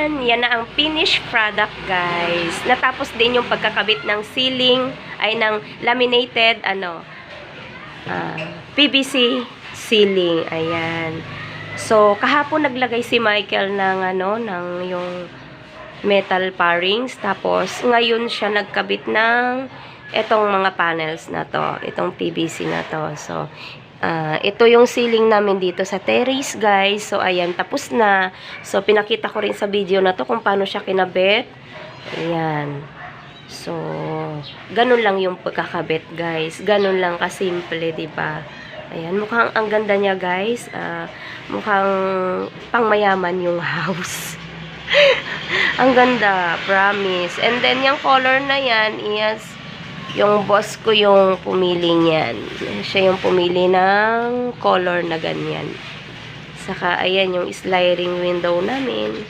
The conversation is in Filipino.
Yan na ang finished product, guys. Natapos din yung pagkakabit ng ceiling, ay ng laminated, PVC ceiling. Ayan. So, kahapon naglagay si Michael ng yung metal parings. Tapos, ngayon siya nagkabit ng itong mga panels na to. Itong PVC na to. So, ito yung ceiling namin dito sa terrace, guys. So, ayan, tapos na. So, pinakita ko rin sa video na to kung paano siya kinabit. Ayan. So, ganun lang yung pagkakabit, guys. Ganun lang kasimple, diba? Ayan, mukhang ang ganda niya, guys. Mukhang pangmayaman yung house. Ang ganda, promise. And then, yung color na yan is yung boss ko yung pumili niyan. Siya yung pumili ng color na ganyan. Saka, ayan, yung sliding window namin.